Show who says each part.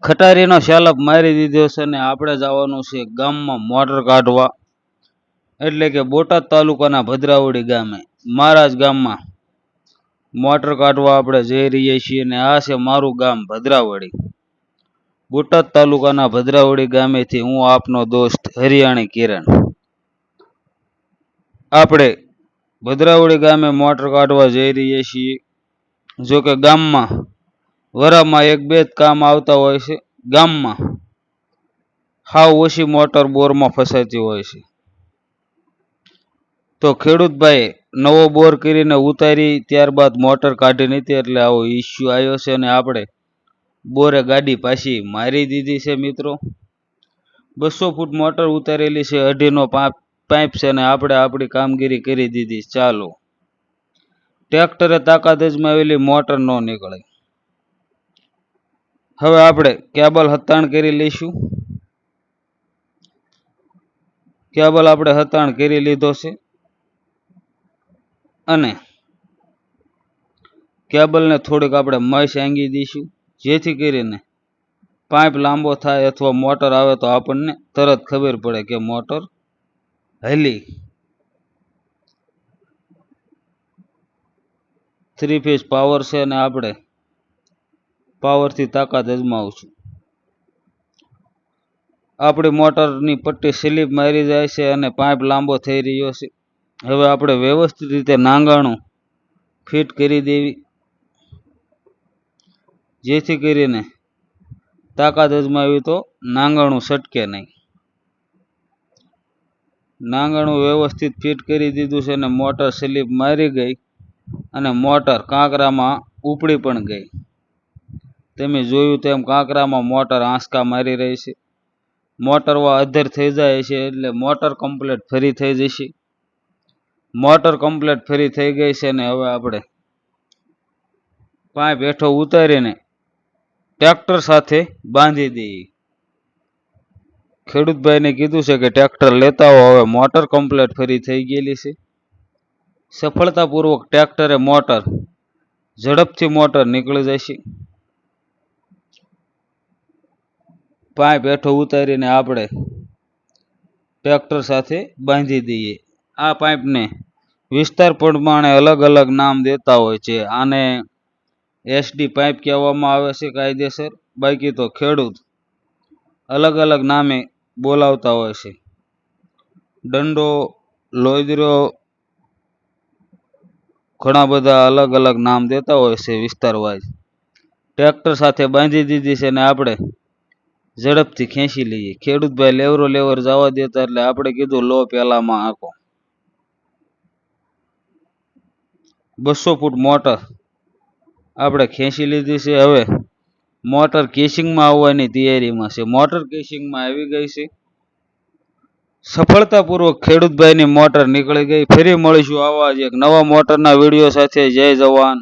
Speaker 1: ખટારીનો શાલપ મારી દીધો છે ને આપણે જવાનું છે ગામમાં મોટર કાઢવા, એટલે કે બોટાદ તાલુકાના ભદ્રાવડી ગામે મહારાજ ગામમાં મોટર કાઢવા આપણે જઈ રહીએ છીએ ને આ છે મારું ગામ ભદ્રાવડી. બોટાદ તાલુકાના ભદ્રાવડી ગામેથી હું આપનો દોસ્ત હરિયાણી કિરણ. આપણે ભદ્રાવડી ગામે મોટર કાઢવા જઈ રહીએ છીએ. જો કે ગામમાં વરામાં એક બે જ કામ આવતા હોય છે. ગામમાં હાવ ઓછી મોટર બોરમાં ફસાતી હોય છે. તો ખેડૂતભાઈ નવો બોર કરીને ઉતારી ત્યારબાદ મોટર કાઢી નથી, એટલે આવો ઇસ્યુ આવ્યો છે અને આપણે બોરે ગાડી પાછી મારી દીધી છે. મિત્રો 200 ફૂટ મોટર ઉતારેલી છે, 2.5નો પાઇપ છે ને આપણે આપણી કામગીરી કરી દીધી. ચાલો, ટ્રેક્ટરે તાકાત અજમાવેલી મોટર ન નીકળે. હવે આપણે કેબલ હતાણ કરી લઈશું. કેબલ આપણે હતાણ કરી લીધો છે અને કેબલને થોડીક આપણે મસ આંગી દઈશું, જેથી કરીને પાઇપ લાંબો થાય અથવા મોટર આવે તો આપણને તરત ખબર પડે કે મોટર હલી. 3 ફેઝ પાવર છે અને આપણે પાવરથી તાકાત અજમાવશું. આપણી મોટરની પટ્ટી સ્લીપ મારી જાય છે અને પાઇપ લાંબો થઈ રહ્યો છે. હવે આપણે વ્યવસ્થિત રીતે નાંગાણું ફિટ કરી દેવી, જેથી કરીને તાકાત અજમાવી તો નાંગાણું સટકે નહીં. નાંગાણું વ્યવસ્થિત ફિટ કરી દીધું છે અને મોટર સ્લીપ મારી ગઈ અને મોટર કાંકરામાં ઉપડી પણ ગઈ. તમે જોયું તેમ કાંકરામાં મોટર આંસકા મારી રહી છે. મોટરમાં અધર થઈ જાય છે એટલે મોટર કમ્પ્લીટ ફરી થઈ જશે. મોટર કમ્પ્લીટ ફરી થઈ ગઈ છે ને હવે આપણે પાઇપ હેઠો ઉતારીને ટ્રેક્ટર સાથે બાંધી દઈએ. ખેડૂતભાઈને કીધું છે કે ટ્રેક્ટર લેતા આવો. હવે મોટર કમ્પ્લીટ ફરી થઈ ગયેલી છે. સફળતાપૂર્વક ટ્રેક્ટરે મોટર ઝડપથી મોટર નીકળી જશે. પાઇપ હેઠો ઉતારીને આપણે ટ્રેક્ટર સાથે બાંધી દઈએ. આ પાઇપને વિસ્તાર પ્રમાણે અલગ અલગ નામ દેતા હોય છે. આને એસડી પાઇપ કહેવામાં આવે છે કાયદેસર, બાકી તો ખેડૂત અલગ અલગ નામે બોલાવતા હોય છે. દંડો, લોદરો, ઘણા બધા અલગ અલગ નામ દેતા હોય છે વિસ્તાર વાઇઝ. ટ્રેક્ટર સાથે બાંધી દીધી છે ને આપણે ઝડપથી ખેંચી લઈએ. ખેડૂતભાઈ લેવર જવા દેતા એટલે આપણે કીધું લો પેલામાં આંકો. 200 ફૂટ મોટર આપણે ખેંચી લીધી છે. હવે મોટર કેસિંગમાં આવવાની તૈયારીમાં છે. મોટર કેસિંગમાં આવી ગઈ છે. સફળતાપૂર્વક ખેડૂતભાઈની મોટર નીકળી ગઈ. ફરી મળીશું આવા જ એક નવા મોટરના વિડીયો સાથે. જય જવાન.